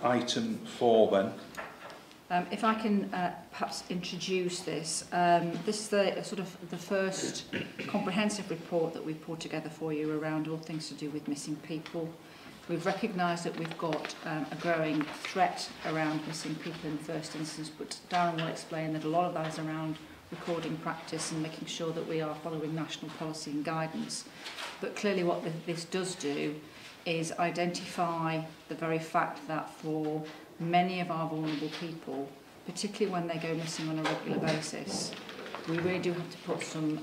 item 4 then. If I can perhaps introduce this, this is the first comprehensive report that we've put together for you around all things to do with missing people. We've recognised that we've got a growing threat around missing people in the first instance, but Darren will explain that a lot of that is around recording practice and making sure that we are following national policy and guidance. But clearly what this does do is identify the very fact that for many of our vulnerable people, particularly when they go missing on a regular basis, we really do have to put some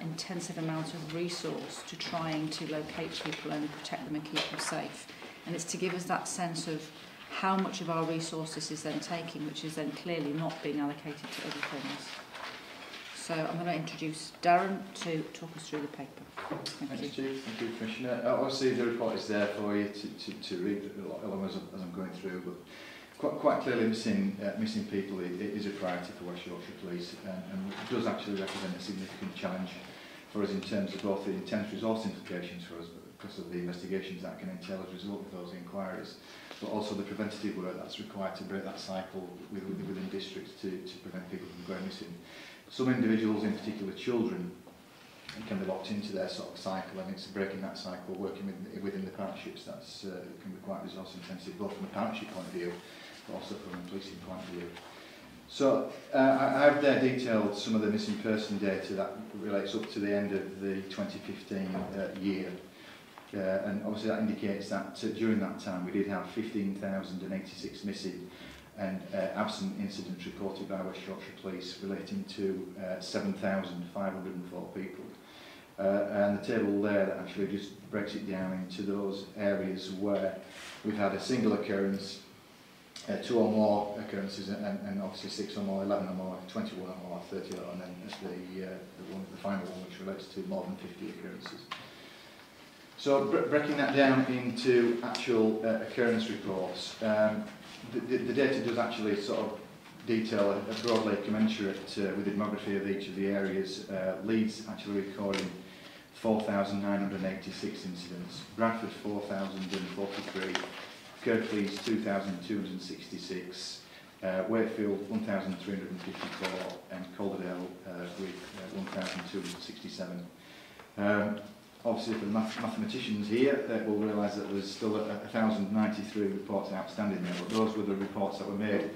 intensive amount of resource to trying to locate people and protect them and keep them safe. And it's to give us that sense of how much of our resources is then taking, which is then clearly not being allocated to other things. So I'm going to introduce Darren to talk us through the paper. Thanks, Chief. Thank you, Commissioner. Obviously, the report is there for you to read along as I'm going through, but quite clearly missing people is a priority for West Yorkshire Police, and it does actually represent a significant challenge for us in terms of both the intense resource implications for us because of the investigations that can entail as a result of those inquiries, but also the preventative work that's required to break that cycle within districts to prevent people from going missing. Some individuals, in particular children, can be locked into their sort of cycle, and it's breaking that cycle, working within the partnerships, that's can be quite resource intensive, both from a partnership point of view, but also from a policing point of view. So I have there detailed some of the missing person data that relates up to the end of the 2015 year. And obviously that indicates that during that time we did have 15,086 missing and absent incidents reported by West Yorkshire Police relating to 7,504 people. And the table there that actually just breaks it down into those areas where we've had a single occurrence, 2 or more occurrences, and obviously 6 or more, 11 or more, 21 or more, 30 or more, and then the final one which relates to more than 50 occurrences. So breaking that down into actual occurrence reports, the data does actually sort of detail a broadly commensurate with the demography of each of the areas. Leeds actually recording 4,986 incidents, Bradford 4,043, Kirklees 2,266, Wakefield 1,354, and Calderdale with 1,267. Obviously, for the mathematicians here, will realise that there's still 1,093 reports outstanding there, but those were the reports that were made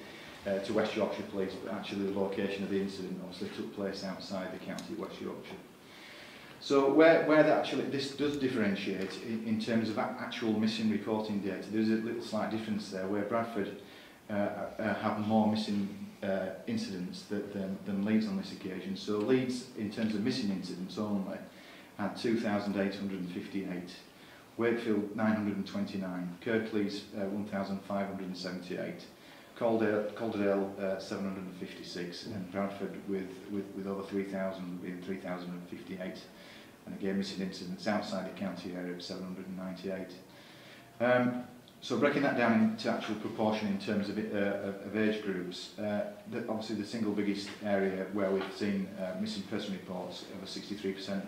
to West Yorkshire Police, but actually the location of the incident obviously took place outside the county of West Yorkshire. So where this does differentiate in terms of actual missing reporting data, there's a little slight difference there, where Bradford have more missing incidents than Leeds on this occasion. So Leeds, in terms of missing incidents only, had 2,858, Wakefield 929, Kirklees 1,578, Calderdale 756, and Bradford with over 3,000 being 3,058, and again missing incidents outside the county area of 798. So breaking that down into actual proportion in terms of age groups, obviously the single biggest area where we've seen missing person reports, over 63%,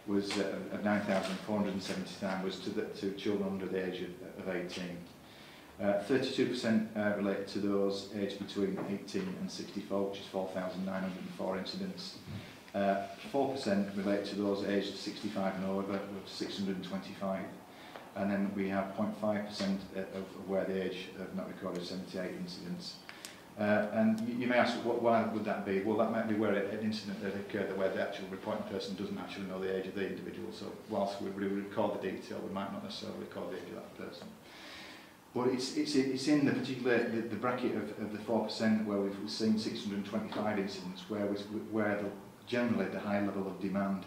was of 9,479 was to children under the age of 18. 32% relate to those aged between 18 and 64, which is 4,904 incidents. 4% relate to those aged 65 and over, which is 625. And then we have 0.5% of where the age of not recorded 78 incidents. And you may ask, why would that be? Well, that might be where an incident has occurred where the actual reporting person doesn't actually know the age of the individual. So whilst we record the detail, we might not necessarily record the age of that person. But it's in the particular the bracket of the 4% where we've seen 625 incidents where generally the high level of demand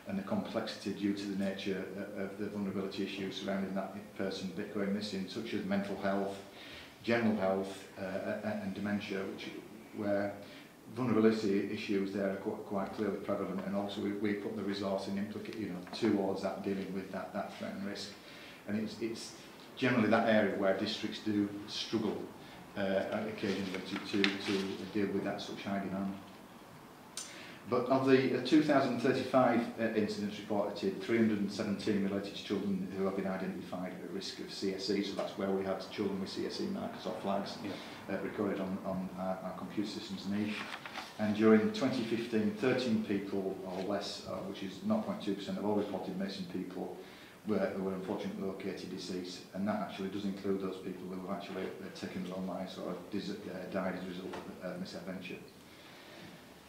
and the complexity due to the nature of the vulnerability issues surrounding that person going missing, such as mental health, general health and dementia, where vulnerability issues there are quite clearly prevalent, and also we put the resource in towards that, dealing with that threat and risk. And it's generally that area where districts do struggle occasionally to deal with that such high demand. But of the 2,035 incidents reported, 317 related to children who have been identified at risk of CSE, so that's where we had children with CSE markers or flags recorded on our computer systems niche. And during 2015, 13 people or less, which is 0.2% of all reported missing people, were unfortunately located deceased, and that actually does include those people who have actually taken their own lives or died as a result of misadventure.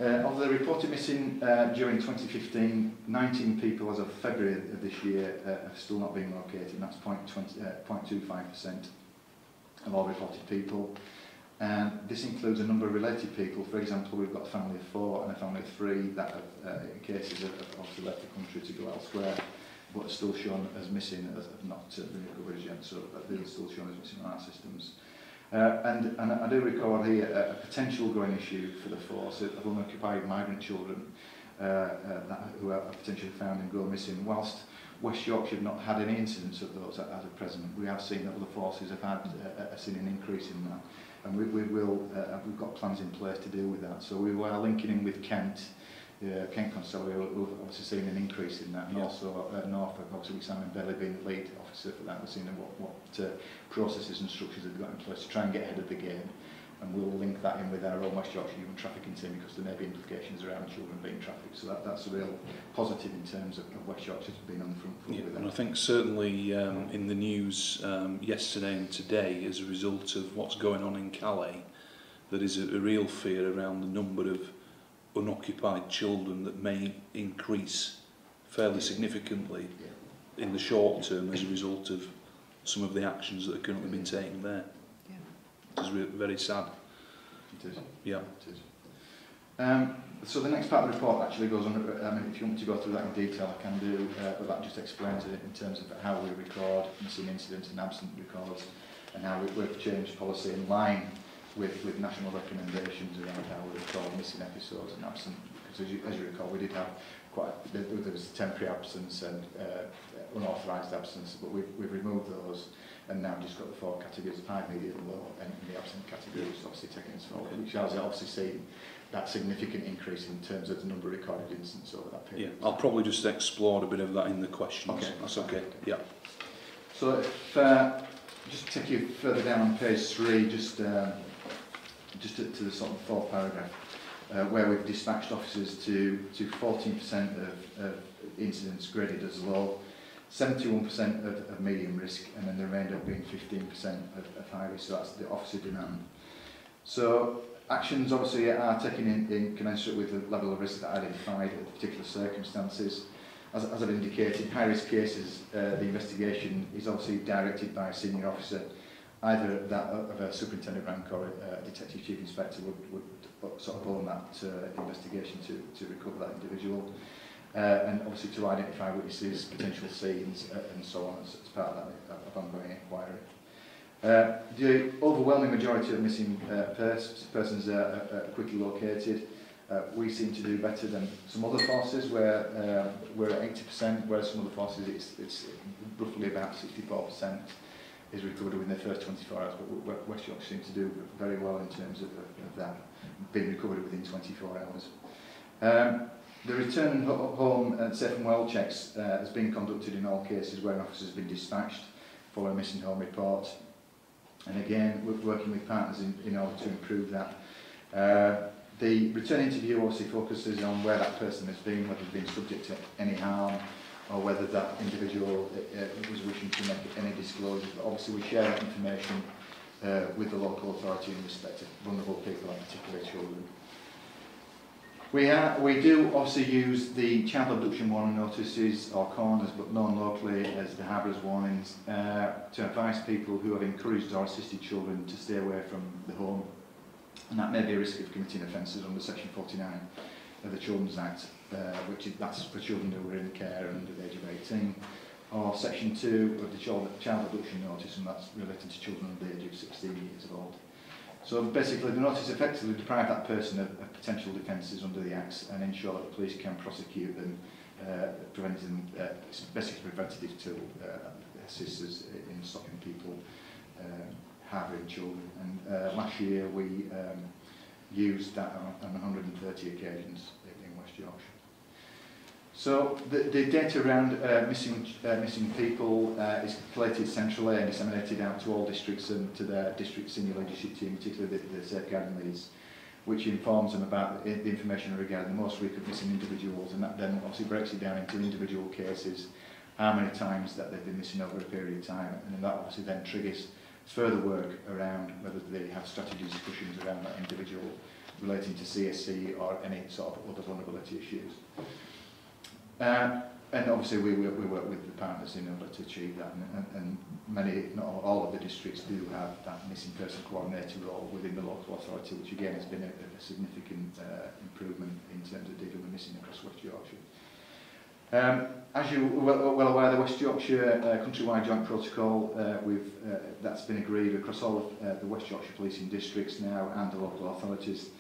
Of the reported missing during 2015, 19 people as of February of this year have still not been located, and that's 0.25% of all reported people. And this includes a number of related people. For example, we've got a family of 4 and a family of 3 that have, in cases, have obviously left the country to go elsewhere, but are still shown as missing, as not been recovered as yet, so they're still shown as missing on our systems. And I do record here a potential growing issue for the force of unoccupied migrant children who are potentially found and go missing. Whilst West Yorkshire have not had any incidents of those at present, we have seen that other forces have had seen an increase in that, and we've got plans in place to deal with that. So we were linking in with Kent. Kent Constabulary have obviously seen an increase in that, and also at Norfolk, obviously with Simon Bailey being the lead officer for that, we're seeing what processes and structures they've got in place to try and get ahead of the game, and we'll link that in with our own West Yorkshire Human Trafficking team, because there may be implications around children being trafficked, so that's a real positive in terms of West Yorkshire being on the front foot with that. And I think certainly in the news yesterday and today, as a result of what's going on in Calais, there is a real fear around the number of unoccupied children that may increase fairly significantly in the short term as a result of some of the actions that are currently being taken there. It is very sad. It is. Yeah. It is. So the next part of the report actually goes on, if you want me to go through that in detail, I can do, but that just explains it in terms of how we record missing incidents and absent records, and how we've changed policy in line with national recommendations around how we record missing episodes and absent, because as you recall, we did have there was temporary absence and unauthorised absence, but we've removed those, and now just got the 4 categories, high, medium, low, and the absent categories obviously taken us forward, which has obviously seen that significant increase in terms of the number of recorded incidents over that period. Yeah, I'll probably just explore a bit of that in the questions. Okay. That's okay. Yeah. So if just take you further down on page 3, just to the sort of 4th paragraph, where we've dispatched officers to 14% of incidents graded as low, 71% of medium risk, and then the remainder being 15% of high risk. So that's the officer demand. So actions obviously are taken in commensurate with the level of risk that are identified at particular circumstances. As I've indicated, high risk cases, the investigation is obviously directed by a senior officer. Either that of a superintendent rank or a detective chief inspector would sort of own that investigation to recover that individual, and obviously to identify witnesses, potential scenes, and so on as part of that ongoing inquiry. The overwhelming majority of missing persons are quickly located. We seem to do better than some other forces, where we're at 80%, whereas some other forces it's roughly about 64%. Is recovered within the first 24 hours, but West Yorkshire seems to do very well in terms of that being recovered within 24 hours. The return home and safe and well checks has been conducted in all cases where an officer has been dispatched following a missing home report, and again we're working with partners in order to improve that. The return interview obviously focuses on where that person has been, whether they've been subject to any harm, or whether that individual was wishing to make any disclosure. But obviously we share that information with the local authority in respect of vulnerable people, and particularly children. We do obviously use the child abduction warning notices, or corners, but known locally as the Harbour's warnings, to advise people who have encouraged or assisted children to stay away from the home, and that may be a risk of committing offences under Section 49 of the Children's Act, that's for children who were in care under the age of 18, or Section 2 of the child abduction notice, and that's related to children under the age of 16 years old. So basically the notice effectively deprives that person of potential defences under the Acts and ensure that the police can prosecute them, preventing it's basically a preventative tool assists us in stopping people harbouring children. And last year we used that on 130 occasions in West Yorkshire. So the data around missing people is collated centrally and disseminated out to all districts and to their district senior leadership team, particularly the safeguarding leads, which informs them about the information regarding the most frequent missing individuals, and that then obviously breaks it down into individual cases, how many times that they've been missing over a period of time, and that obviously then triggers further work around whether they have strategy discussions around that individual relating to CSC or any sort of other vulnerability issues. And obviously we work with the partners in order to achieve that, and many, if not all of the districts do have that missing person coordinator role within the local authority, which again has been a significant improvement in terms of dealing with missing across West Yorkshire. As you're well aware, the West Yorkshire countrywide joint protocol, that's been agreed across all of the West Yorkshire policing districts now and the local authorities.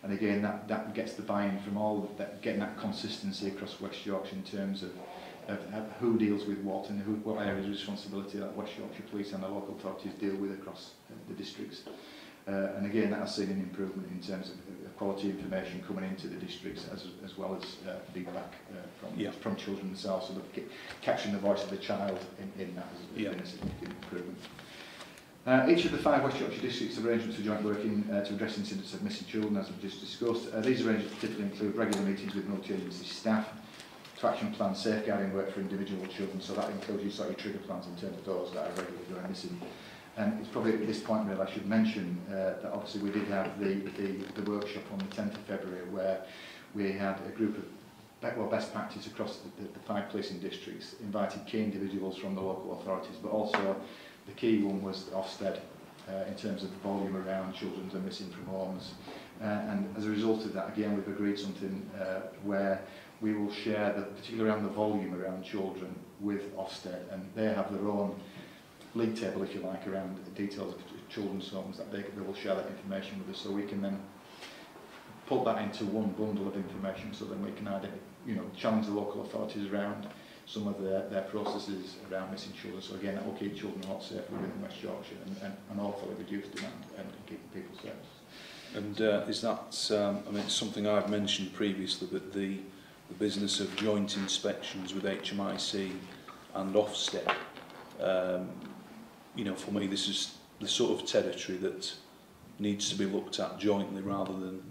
And again, that gets the buy-in from all, getting that consistency across West Yorkshire in terms of who deals with what and what areas of responsibility that West Yorkshire Police and the local authorities deal with across the districts. And again, that has seen an improvement in terms of quality information coming into the districts as well as feedback from children themselves. So capturing the voice of the child in that has been a significant improvement. Each of the 5 West Yorkshire districts have arrangements for joint working to address incidents of missing children, as we've just discussed. These arrangements typically include regular meetings with multi-agency staff, to action plan safeguarding work for individual children, so that includes your sort of trigger plans in terms of those that are regularly going missing. And it's probably at this point really I should mention that obviously we did have the workshop on the 10th of February where we had a group of best practice across the 5 policing districts, invited key individuals from the local authorities, but also the key one was Ofsted in terms of the volume around children that are missing from homes. And as a result of that, again, we've agreed something where we will share, particularly around the volume around children, with Ofsted, and they have their own league table, if you like, around the details of children's homes, that they will share that information with us, so we can then put that into one bundle of information, so then we can challenge the local authorities around some of their processes around missing children. So again, that will keep children a lot safer within West Yorkshire and hopefully reduce demand and keep people safe. And is that, I mean, it's something I've mentioned previously, that the business of joint inspections with HMIC and Ofsted, for me this is the sort of territory that needs to be looked at jointly rather than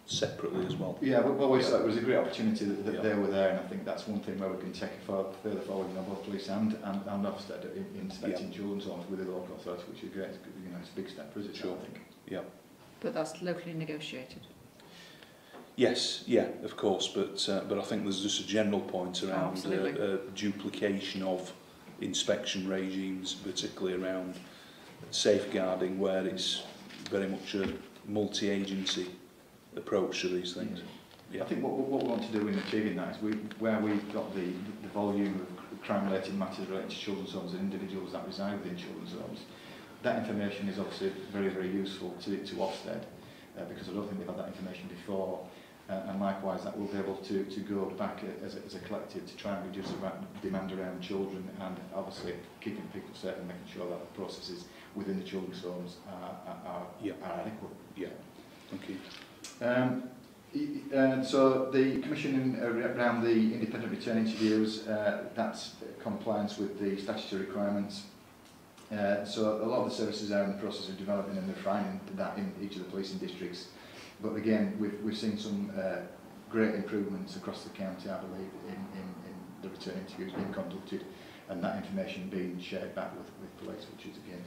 separately as well. Yeah, well, it was a great opportunity that they were there, and I think that's one thing where we can take it further forward in both police and Ofsted in inspecting children's homes with the local authority, which is great. It's a big step for us, I think. Yeah. But that's locally negotiated. Yes, yeah, of course, but I think there's just a general point around duplication of inspection regimes, particularly around safeguarding, where it's very much a multi-agency approach to these things. I think what we want to do in achieving that is where we've got the volume of crime-related matters related to children's homes and individuals that reside within children's homes, that information is obviously very, very useful to Ofsted because I don't think they've had that information before. And likewise, that will be able to go back as a collective to try and reduce the demand around children, and obviously keeping people safe and making sure that the processes within the children's homes are adequate. Yeah, thank you. So the commission around the independent return interviews, that's compliance with the statutory requirements. So a lot of the services are in the process of developing and refining that in each of the policing districts. But again, we've seen some great improvements across the county, I believe, in the return interviews being conducted and that information being shared back with police, which is again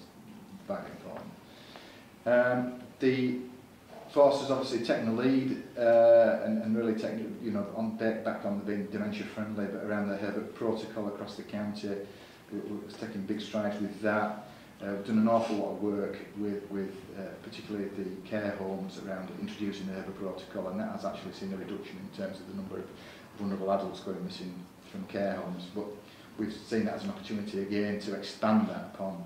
very important. The force has obviously taken the lead and really taken, back on being dementia friendly, but around the Herbert protocol across the county, we're taking big strides with that. We've done an awful lot of work with particularly the care homes around introducing the Herbert protocol, and that has actually seen a reduction in terms of the number of vulnerable adults going missing from care homes. But we've seen that as an opportunity again to expand that upon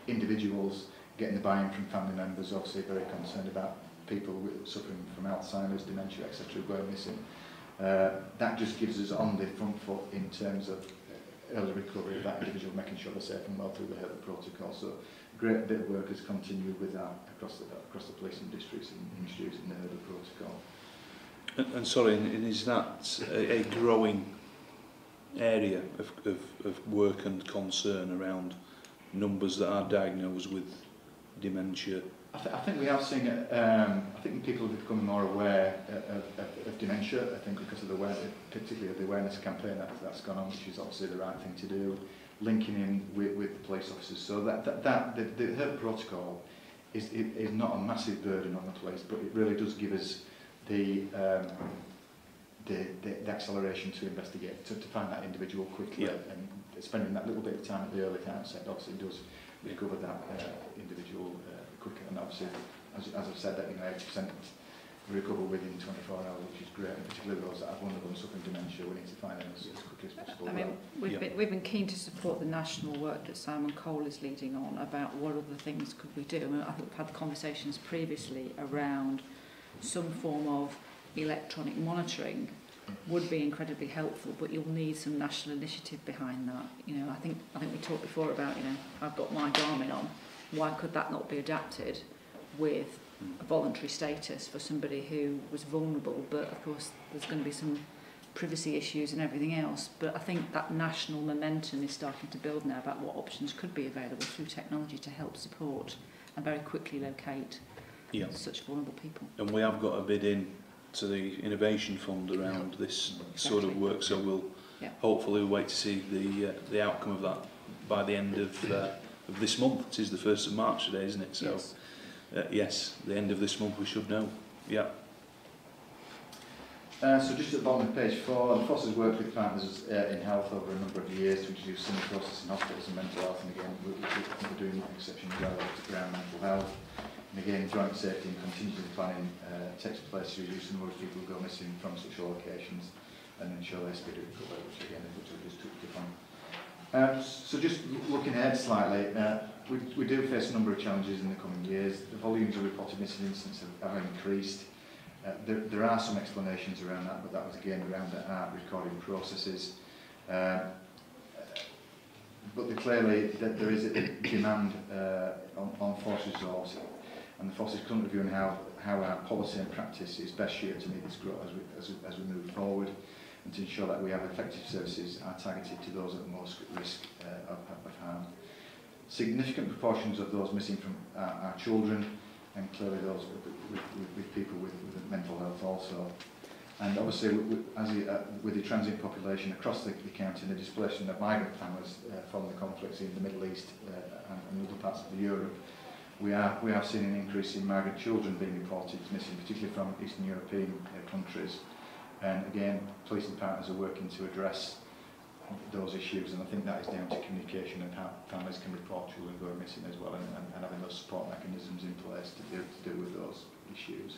individuals getting the buy-in from family members, obviously very concerned about people suffering from Alzheimer's, dementia, etc. going missing. That just gives us on the front foot in terms of early recovery of that individual, making sure they're safe and well through the Herbert protocol. So a great bit of work has continued with that across the policing districts in introducing the Herbert protocol. And sorry, and is that a growing area of work and concern around numbers that are diagnosed with dementia? I think we have seen it. I think people have become more aware of dementia. I think because of particularly the awareness campaign that's gone on, which is obviously the right thing to do, linking in with the police officers. So the HERB protocol is not a massive burden on the police, but it really does give us the acceleration to investigate, to find that individual quickly, and spending that little bit of time at the early outset obviously does recover that individual quicker. And obviously, as I've said, that 80% recover within 24 hours, which is great. And particularly those that have vulnerable and suffering dementia, we need to find them as quickly as possible. I mean, we've been keen to support the national work that Simon Cole is leading on about what other things could we do. I mean, I think we've had conversations previously around some form of electronic monitoring would be incredibly helpful, but you'll need some national initiative behind that. You know, I think we talked before about, you know, I've got my Garmin on. Why could that not be adapted with a voluntary status for somebody who was vulnerable? But of course, there's going to be some privacy issues and everything else. But I think that national momentum is starting to build now about what options could be available through technology to help support and very quickly locate such vulnerable people. And we have got a bid in to the Innovation Fund around this sort of work, so we'll hopefully wait to see the outcome of that by the end of this month. It is the 1st of March today, isn't it? So yes, the end of this month we should know. Yeah. So just at the bottom of page 4, the FOSS has worked with partners in health over a number of years to introduce similar processes in hospitals and mental health, and again we're doing exceptionally well around mental health. And again, joint safety and contingency planning takes place to reduce the number of people who go missing from such locations and ensure their speed of recovery, which again is what we just touched upon. So just looking ahead slightly, we do face a number of challenges in the coming years. The volumes of reported missing incidents have increased. There are some explanations around that, but that was again around our recording processes. But clearly there is a demand on force resource, and the force is currently reviewing how our policy and practice is best suited to meet this growth as we move forward, and to ensure that we have effective services are targeted to those at most risk of harm. Significant proportions of those missing from our children, and clearly those with people with mental health also. And obviously, with the transient population across the county and the displacement of migrant families following the conflicts in the Middle East and other parts of Europe, we have seen an increase in migrant children being reported missing, particularly from Eastern European countries. And again, police and partners are working to address those issues, and I think that is down to communication and how families can report children who are missing as well, and having those support mechanisms in place to deal with those issues.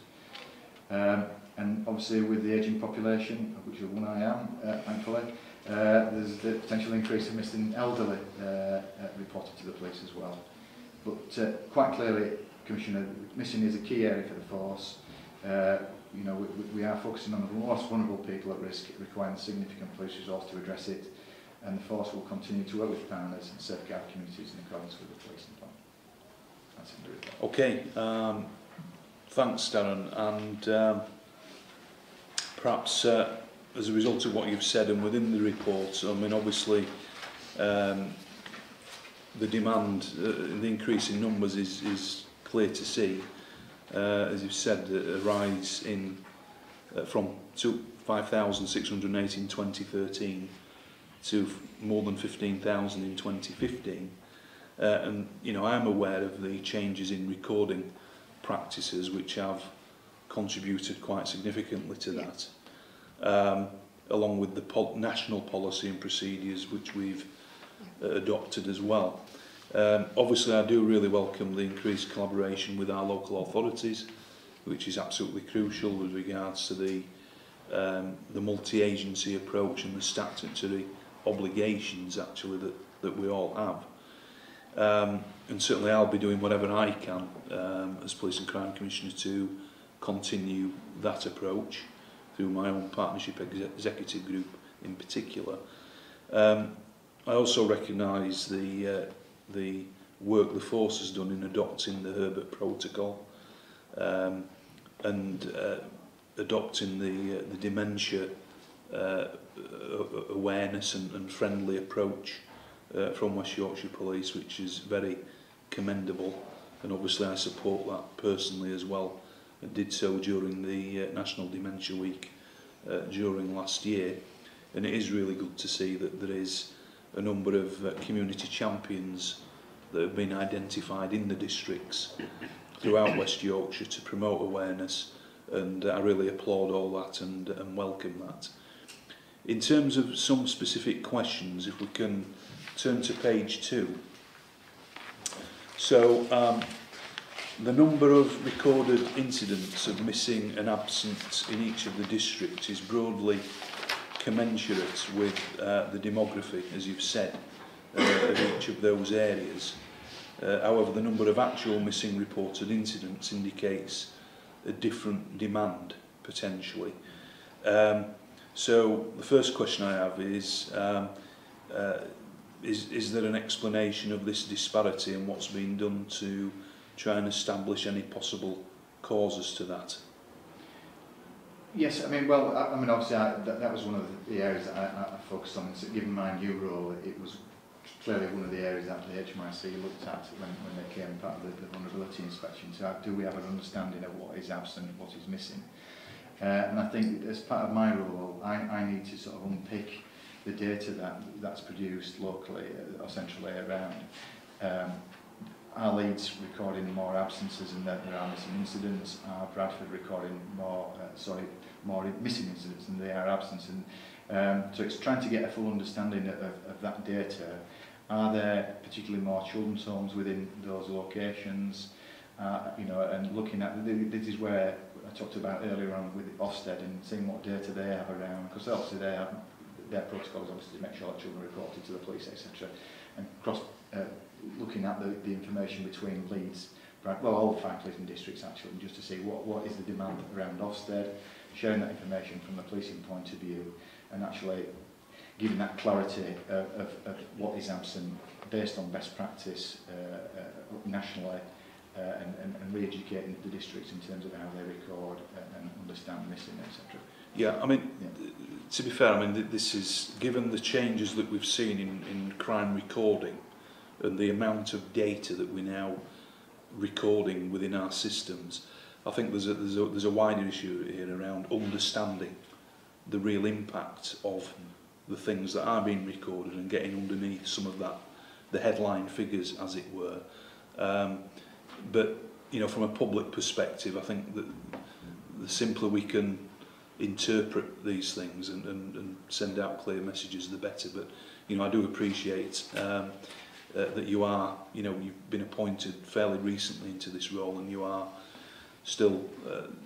And obviously with the ageing population, of which one I am, thankfully, there's the potential increase of missing elderly reported to the police as well. But quite clearly, Commissioner, missing is a key area for the force. You know, we are focusing on the most vulnerable people at risk, requiring significant police resource to address it, and the force will continue to work with partners and safeguard communities in accordance with the policing plan. That's it. Okay, thanks, Darren. And perhaps as a result of what you've said and within the report, I mean, obviously the demand, the increase in numbers is clear to see. As you've said, a rise in from 5,680 in 2013 to more than 15,000 in 2015. And you know, I am aware of the changes in recording practices which have contributed quite significantly to that, along with the national policy and procedures which we've adopted as well. Obviously, I do really welcome the increased collaboration with our local authorities, which is absolutely crucial with regards to the multi-agency approach and the statutory obligations actually that we all have. And certainly I'll be doing whatever I can as Police and Crime Commissioner to continue that approach through my own partnership executive group in particular. I also recognise the work the force has done in adopting the Herbert Protocol, and adopting the dementia awareness and friendly approach from West Yorkshire Police, which is very commendable, and obviously I support that personally as well. I did so during the National Dementia Week during last year, and it is really good to see that there is a number of community champions that have been identified in the districts throughout West Yorkshire to promote awareness, and I really applaud all that and welcome that. In terms of some specific questions, if we can turn to page 2. So the number of recorded incidents of missing and absent in each of the districts is broadly commensurate with the demography, as you've said, of each of those areas. However, the number of actual missing reported incidents indicates a different demand, potentially. So the first question I have is there an explanation of this disparity and what's been done to try and establish any possible causes to that? Yes, I mean, well, I mean, obviously, that was one of the areas that I focused on. So given my new role, it was clearly one of the areas that the HMRC looked at when they came part of the vulnerability inspection. So do we have an understanding of what is absent, what is missing? And I think as part of my role, I need to sort of unpick the data that's produced locally or centrally around. Our Leeds recording more absences and there are missing incidents. Our Bradford recording more missing incidents than they are absence. And so it's trying to get a full understanding of that data. Are there particularly more children's homes within those locations? You know, and looking at this is where I talked about earlier on with Ofsted and seeing what data they have around, because obviously their protocol is obviously to make sure that children are reported to the police, etc. And looking at the information between Leeds, well, all the 5 policing districts actually, just to see what is the demand around Ofsted, sharing that information from the policing point of view, and actually giving that clarity of what is absent based on best practice nationally, and re-educating the districts in terms of how they record and understand missing, etc. Yeah, I mean, to be fair, I mean, this is, given the changes that we've seen in crime recording and the amount of data that we're now recording within our systems, I think there's a wider issue here around understanding the real impact of the things that are being recorded and getting underneath some of that, the headline figures, as it were. But, you know, from a public perspective, I think that the simpler we can interpret these things and send out clear messages, the better. But, you know, I do appreciate that you are, you know, you've been appointed fairly recently into this role and you are still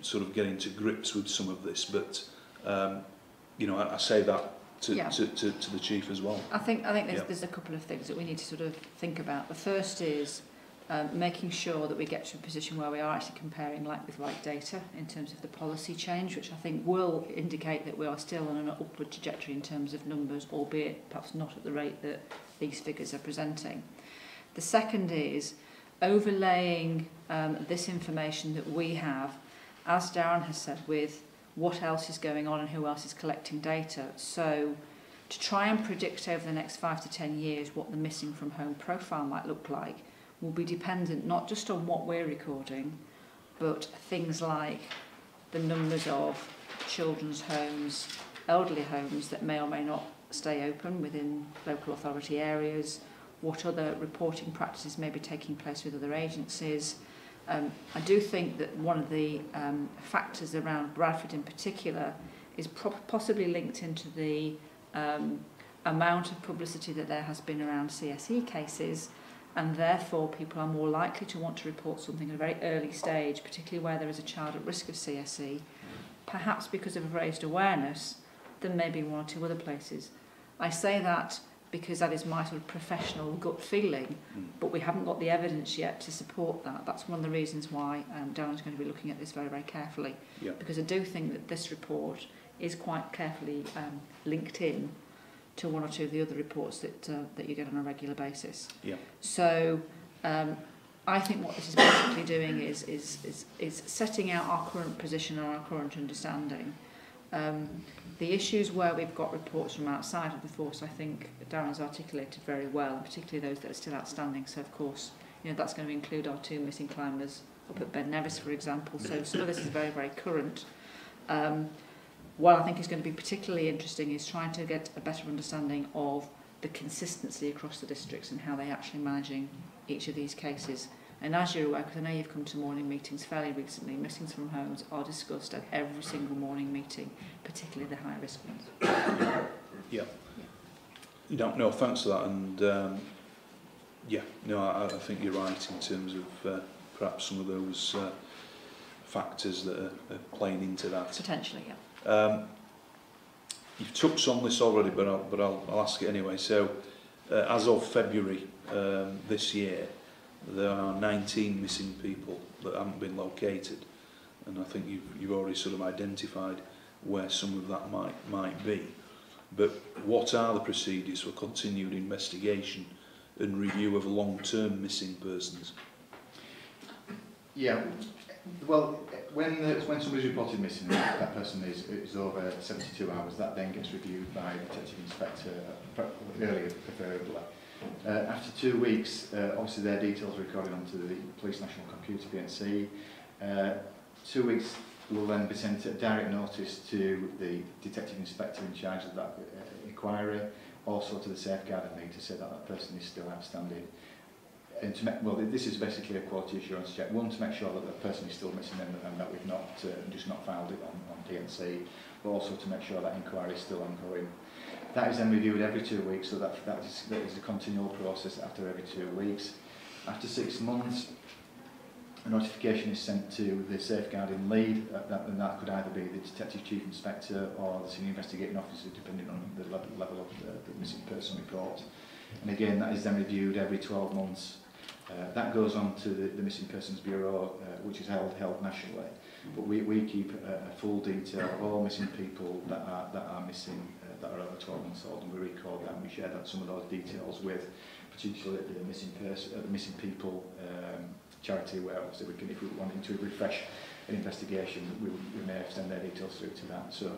sort of getting to grips with some of this. But, you know, I say that to the Chief as well. I think there's a couple of things that we need to sort of think about. The first is making sure that we get to a position where we are actually comparing like with like data in terms of the policy change, which I think will indicate that we are still on an upward trajectory in terms of numbers, albeit perhaps not at the rate that these figures are presenting. The second is overlaying this information that we have, as Darren has said, with what else is going on and who else is collecting data. So to try and predict over the next 5 to 10 years what the missing from home profile might look like will be dependent not just on what we're recording, but things like the numbers of children's homes, elderly homes that may or may not stay open within local authority areas, what other reporting practices may be taking place with other agencies. I do think that one of the factors around Bradford in particular is possibly linked into the amount of publicity that there has been around CSE cases, and therefore people are more likely to want to report something at a very early stage, particularly where there is a child at risk of CSE, perhaps because of raised awareness, than maybe one or two other places. I say that because that is my sort of professional gut feeling, but we haven't got the evidence yet to support that. That's one of the reasons why Darren's going to be looking at this very, very carefully, because I do think that this report is quite carefully linked in to one or two of the other reports that you get on a regular basis. Yeah. So I think what this is basically doing is setting out our current position and our current understanding. The issues where we've got reports from outside of the force, I think Darren's articulated very well, and particularly those that are still outstanding. So, of course, you know, that's going to include our 2 missing climbers up at Ben Nevis, for example. So some of this is very, very current. What I think is going to be particularly interesting is trying to get a better understanding of the consistency across the districts and how they're actually managing each of these cases. And as you're aware, because I know you've come to morning meetings fairly recently, missings from homes are discussed at every single morning meeting, particularly the high-risk ones. Yeah. No, thanks for that. And I think you're right in terms of perhaps some of those factors that are playing into that. Potentially, yeah. You've touched on this already, but I'll ask it anyway. So, as of February this year, there are 19 missing people that haven't been located, and I think you've already sort of identified where some of that might be. But what are the procedures for continued investigation and review of long-term missing persons? Yeah, well, when somebody's reported missing, that person is over 72 hours, that then gets reviewed by a detective inspector earlier, preferably. After 2 weeks, obviously their details are recorded onto the Police National Computer, PNC. 2 weeks will then be sent a direct notice to the detective inspector in charge of that inquiry, also to the safeguarding lead to say that that person is still outstanding. And to make, well, this is basically a quality assurance check. One, to make sure that the person is still missing and that we've not just not filed it on PNC, but also to make sure that inquiry is still ongoing. That is then reviewed every 2 weeks, so that is a continual process after every 2 weeks. After 6 months, a notification is sent to the safeguarding lead, and that could either be the Detective Chief Inspector or the Senior Investigating Officer, depending on the level of the missing person report. And again, that is then reviewed every 12 months. That goes on to the Missing Persons Bureau, which is held nationally. But we keep a full detail of all missing people that are missing, that are over 12 months old, and we record that and we share some of those details with, particularly the missing people charity, where obviously we can, if we wanted to refresh an investigation, we may send their details through to that. So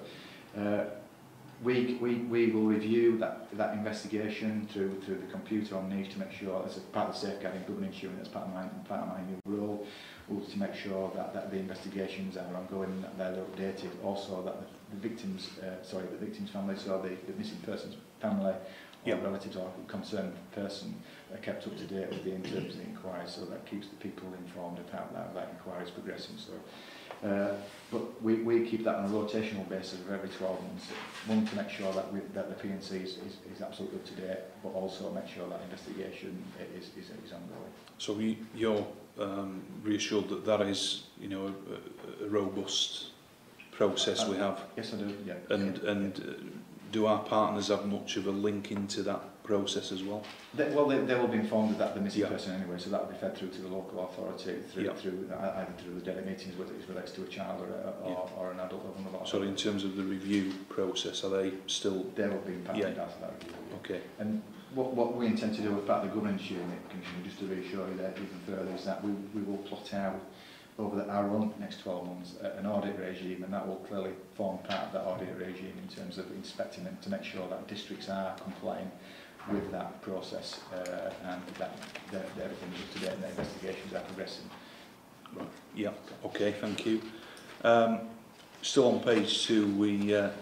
we will review that investigation through the computer on Niche to make sure, as a part of the safeguarding governance unit, as part of my new role, to make sure that the investigations are ongoing, that they're updated. Also, that the victims' families, so the missing person's family, or relatives or concerned person, are kept up to date with in terms of the inquiry, so that keeps the people informed of how that inquiry is progressing. So. But we keep that on a rotational basis of every 12 months. One, to make sure that the PNC is absolutely up to date, but also make sure that investigation is ongoing. So you're reassured that is, you know, a robust process we have? Yes, I do. Yeah. And do our partners have much of a link into that process as well? They will be informed of that, the missing person anyway, so that will be fed through to the local authority through either through the daily meetings, whether it relates to a child or an adult or one of our. So in terms of the review process, are they still? They will be impacted after that review. Okay. And what we intend to do as part of the governance unit, Commissioner, just to reassure you that even further, is that we will plot out over our own next 12 months an audit regime, and that will clearly form part of that audit regime in terms of inspecting them to make sure that districts are complying with that process and that everything is up to date and the investigations are progressing. Right. Yeah. Okay. Thank you. Still on page 2,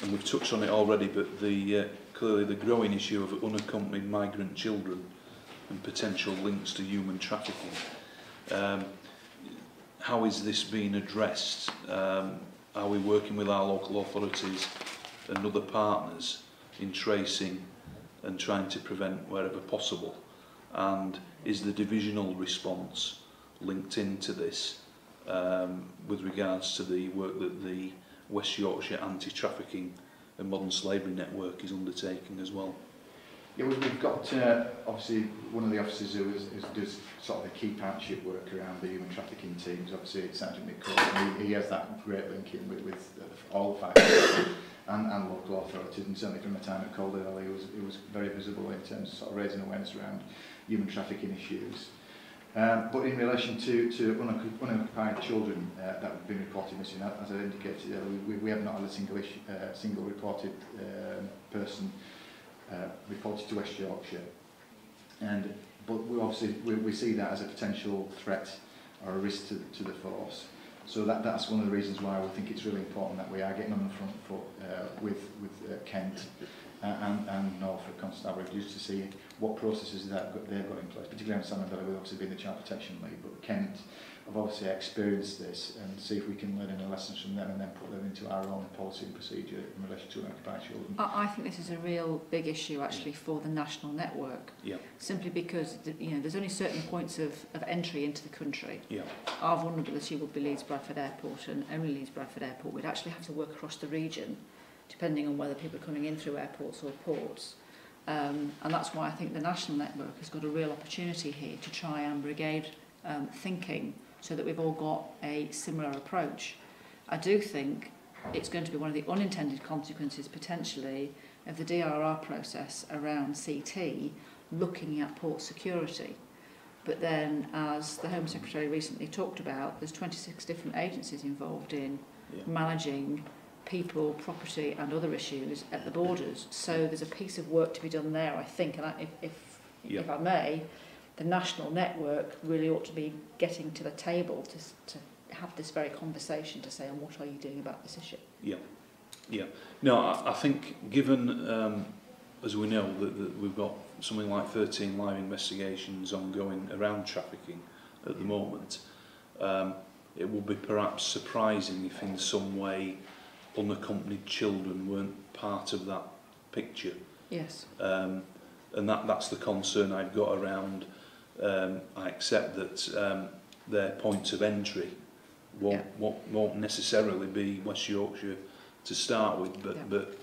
and we've touched on it already, but clearly the growing issue of unaccompanied migrant children and potential links to human trafficking. How is this being addressed? Are we working with our local authorities and other partners in tracing and trying to prevent wherever possible? And is the divisional response linked into this with regards to the work that the West Yorkshire Anti-Trafficking and Modern Slavery Network is undertaking as well? Yeah, we've got obviously one of the officers who does sort of the key partnership work around the human trafficking teams. Obviously, it's Sergeant Mick Cole, and he has that great link in with all the fighters and local authorities. And certainly from the time at Calderdale, he was very visible in terms of sort of raising awareness around human trafficking issues. But in relation to unoccupied children that have been reported missing, as I indicated, we have not had a single reported person reported to West Yorkshire. But we see that as a potential threat or a risk to the force. So that's one of the reasons why we think it's really important that we are getting on the front foot with Kent and Norfolk Constabulary, just to see what processes they've got in place, particularly on Salmon Valley, we've obviously been the Child Protection League, but Kent have obviously experienced this, and see if we can learn any lessons from them and then put them into our own policy and procedure in relation to unoccupied children. I think this is a real big issue actually for the national network. Yeah. Simply because there's only certain points of entry into the country. Yeah. Our vulnerability would be Leeds Bradford Airport, and only Leeds Bradford Airport. We'd actually have to work across the region, depending on whether people are coming in through airports or ports. And that's why I think the national network has got a real opportunity here to try and brigade thinking, so that we've all got a similar approach. I do think it's going to be one of the unintended consequences potentially of the DRR process around CT looking at port security. But then, as the Home Secretary recently talked about, there's 26 different agencies involved in managing people, property and other issues at the borders. So there's a piece of work to be done there, I think, and if I may, the national network really ought to be getting to the table to have this very conversation to say, and what are you doing about this issue? Yeah. Yeah. No, I think given, as we know, that we've got something like 13 live investigations ongoing around trafficking at the moment, it would be perhaps surprising if in some way unaccompanied children weren't part of that picture. Yes. And that's the concern I've got around. I accept that their points of entry won't necessarily be West Yorkshire to start with, but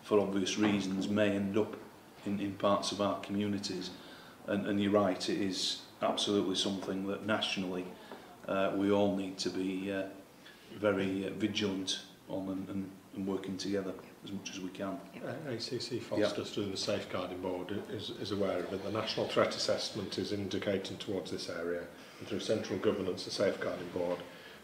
for obvious reasons may end up in parts of our communities. And you're right, it is absolutely something that nationally we all need to be very vigilant on and working together as much as we can. ACC Fosters through the Safeguarding Board is aware of it. The National Threat Assessment is indicating towards this area, and through Central Governance, the Safeguarding Board,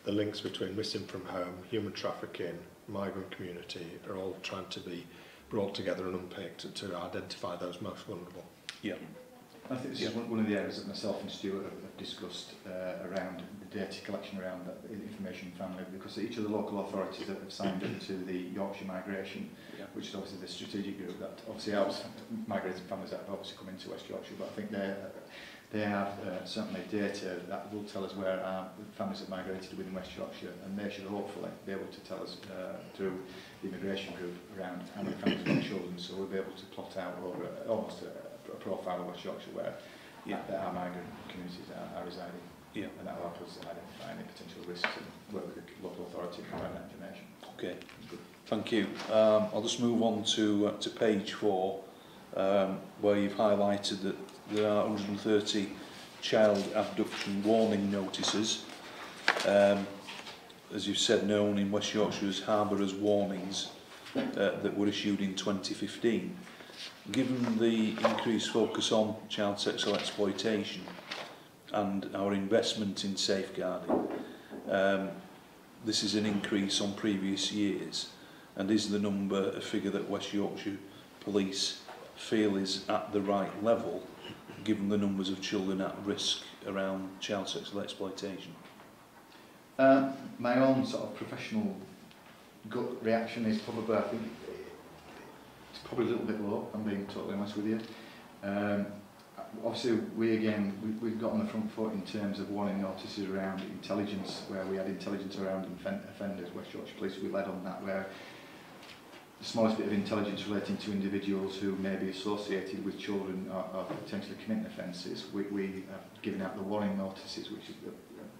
the links between missing from home, human trafficking, migrant community are all trying to be brought together and unpicked to identify those most vulnerable. Yeah. I think this is one of the areas that myself and Stuart have discussed around the data collection around that information family, because each of the local authorities that have signed up to the Yorkshire Migration, which is obviously the strategic group that obviously helps migrated families that have obviously come into West Yorkshire, but I think they have certainly data that will tell us where our families have migrated within West Yorkshire, and they should hopefully be able to tell us through the immigration group around how many families have got children, so we'll be able to plot out over almost a profile of West Yorkshire where our migrant communities are residing, and that will help us identify any potential risks and work with the local authority to provide that information. Okay, thank you. I'll just move on to page 4, where you've highlighted that there are 130 child abduction warning notices, as you've said, known in West Yorkshire as Harbourers warnings, that were issued in 2015. Given the increased focus on child sexual exploitation and our investment in safeguarding, this is an increase on previous years, and is the number a figure that West Yorkshire Police feel is at the right level, given the numbers of children at risk around child sexual exploitation? My own sort of professional gut reaction is probably, I think, it's probably a little bit low, I'm being totally honest with you. Obviously, we've got on the front foot in terms of warning notices around intelligence, where we had intelligence around offenders. West Yorkshire Police, we led on that, where the smallest bit of intelligence relating to individuals who may be associated with children or potentially committing offences, we have given out the warning notices, which is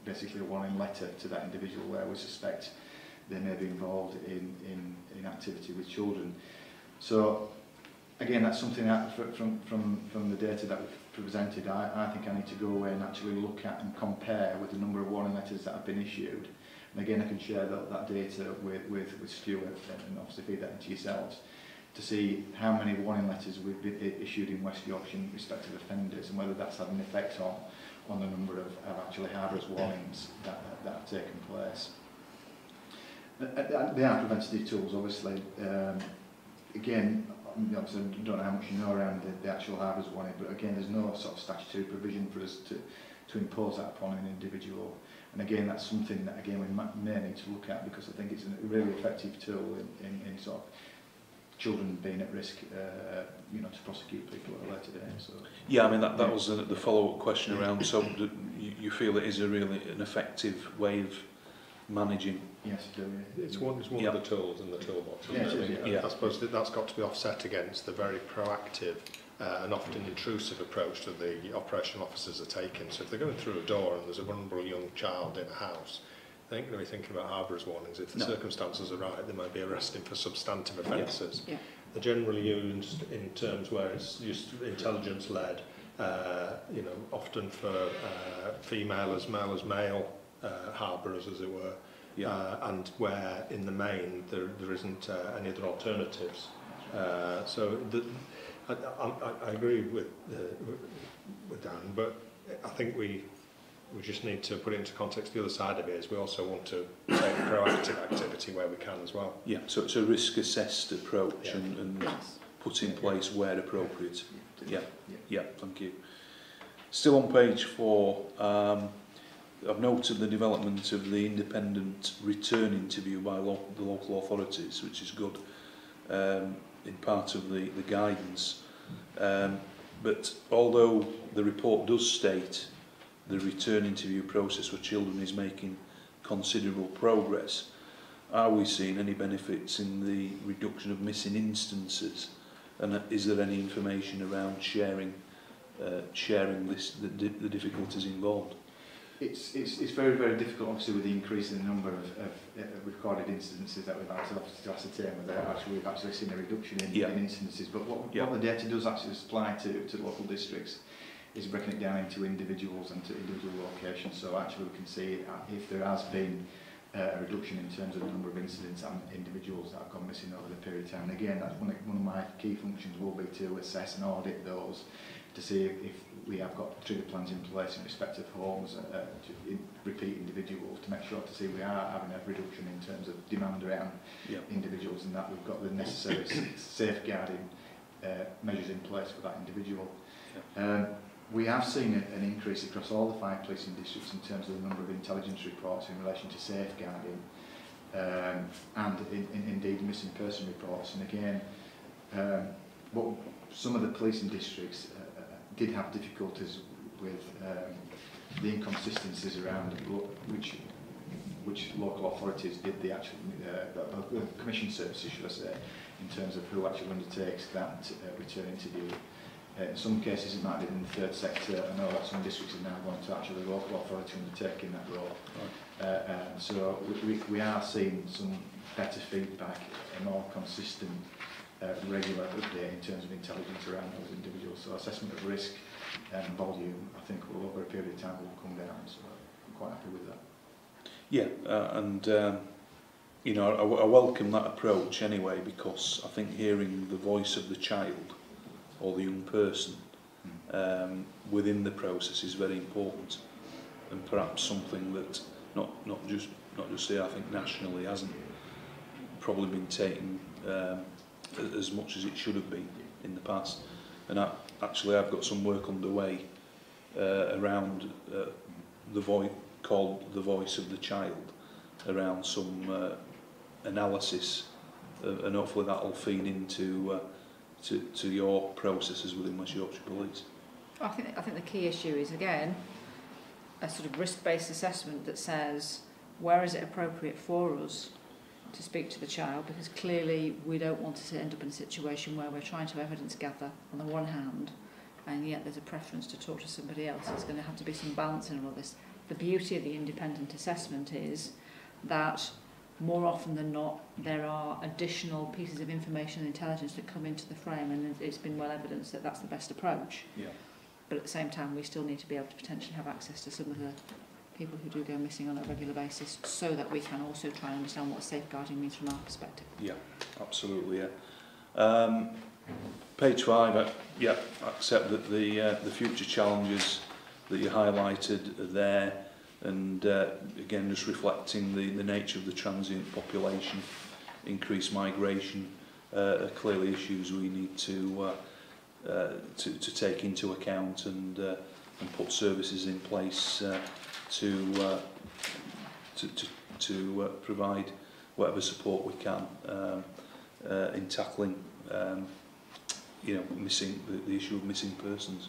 basically a warning letter to that individual where we suspect they may be involved in activity with children. So again, that's something that from the data that we've presented, I think I need to go away and actually look at and compare with the number of warning letters that have been issued. And again, I can share that data with Stuart and obviously feed that into yourselves to see how many warning letters we've been issued in West Yorkshire in respect of offenders, and whether that's had an effect on the number of actually harbourers warnings that have taken place. They are preventative tools, obviously. Again, obviously I don't know how much you know around the actual harbourers warning, but again, there's no sort of statutory provision for us to impose that upon an individual. And again, that's something that again we may need to look at, because I think it's a really effective tool in sort of children being at risk, you know, to prosecute people at a later date. So yeah, I mean that was the follow-up question around. So you feel it is an effective way of managing? Yes, I do. Yeah. It's one of the tools in the toolbox. I suppose that's got to be offset against the very proactive and often intrusive approach that the operational officers are taking. So if they're going through a door and there's a vulnerable young child in a house, they ain't going to be thinking about harbourers warnings. If the circumstances are right, they might be arresting for substantive offences. Yeah. They're generally used in terms where it's just intelligence-led, you know, often for female as male harbourers, as it were, and where in the main there isn't any other alternatives. I agree with Dan, but I think we just need to put it into context. The other side of it is we also want to take proactive activity where we can as well. Yeah, so it's a risk-assessed approach and put in place where appropriate. Yeah, thank you. Still on page 4, I've noted the development of the independent return interview by the local authorities, which is good, in part of the guidance. But although the report does state the return interview process for children is making considerable progress, are we seeing any benefits in the reduction of missing instances? And is there any information around sharing the difficulties involved? It's very, very difficult, obviously, with the increase in the number of recorded incidences that we've had to ascertain whether we've actually seen a reduction in incidences. But what the data does actually supply to local districts is breaking it down into individuals and to individual locations. So actually we can see if there has been a reduction in terms of the number of incidents and individuals that have gone missing over the period of time. And again, that's one of my key functions will be to assess and audit those, to see if we have got trigger plans in place in respect of homes, repeat individuals, to make sure to see we are having a reduction in terms of demand around individuals, and that we've got the necessary safeguarding measures in place for that individual. We have seen an increase across all the 5 policing districts in terms of the number of intelligence reports in relation to safeguarding, and indeed missing person reports. And again, some of the policing districts did have difficulties with the inconsistencies around which local authorities did the actual commission services, should I say, in terms of who actually undertakes that return interview. In some cases it might be in the third sector. I know that some districts have now gone to actually the local authority undertaking that role. Right. So we are seeing some better feedback, a more consistent regular update in terms of intelligence around those individuals. So assessment of risk and volume, I think, will over a period of time will come down. So I'm quite happy with that. Yeah, you know, I welcome that approach anyway, because I think hearing the voice of the child or the young person within the process is very important, and perhaps something that not just here, I think nationally hasn't probably been taken as much as it should have been in the past. And actually I've got some work underway around the voice called The Voice of the Child, around some analysis, and hopefully that will feed into to your processes within West Yorkshire Police. I think the key issue is, again, a sort of risk-based assessment that says where is it appropriate for us to speak to the child, because clearly we don't want to end up in a situation where we're trying to evidence gather on the one hand, and yet there's a preference to talk to somebody else. There's going to have to be some balance in all this. The beauty of the independent assessment is that more often than not there are additional pieces of information and intelligence that come into the frame, and it's been well evidenced that that's the best approach. Yeah. But at the same time we still need to be able to potentially have access to some of the people who do go missing on a regular basis, so that we can also try and understand what safeguarding means from our perspective. Yeah, absolutely. Yeah. Page 5. I accept that the future challenges that you highlighted are there, and again just reflecting the nature of the transient population, increased migration are clearly issues we need to take into account and put services in place to provide whatever support we can in tackling you know, the issue of missing persons.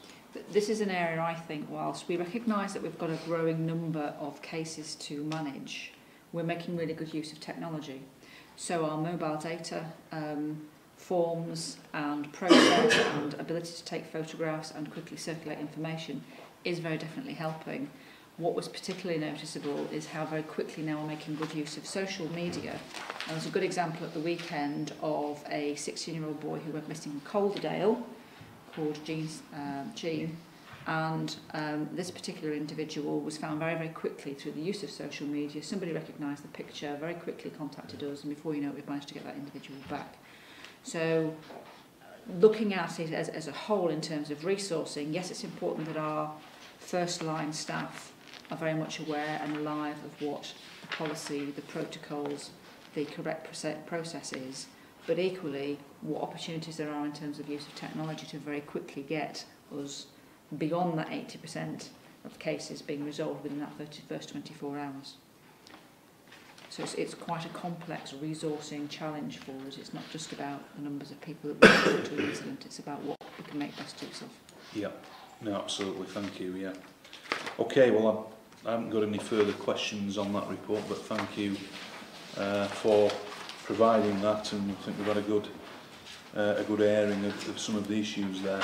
This is an area, I think, whilst we recognise that we've got a growing number of cases to manage, we're making really good use of technology. So our mobile data, forms and process and ability to take photographs and quickly circulate information is very definitely helping. What was particularly noticeable is how very quickly now we're making good use of social media. And there's a good example at the weekend of a 16-year-old boy who went missing in Calderdale called Gene, and this particular individual was found very, very quickly through the use of social media. Somebody recognised the picture, very quickly contacted us, and before you know it, we've managed to get that individual back. So looking at it as a whole in terms of resourcing, yes, it's important that our first-line staff are very much aware and alive of what the policy, the protocols, the correct process is, but equally what opportunities there are in terms of use of technology to very quickly get us beyond that 80% of cases being resolved within that first 24 hours. So it's quite a complex resourcing challenge for us. It's not just about the numbers of people that we report to an incident, it's about what we can make best use of. Yeah, no, absolutely, thank you, yeah. Okay, well, I haven't got any further questions on that report, but thank you for providing that, and I think we've had a good airing of some of the issues there.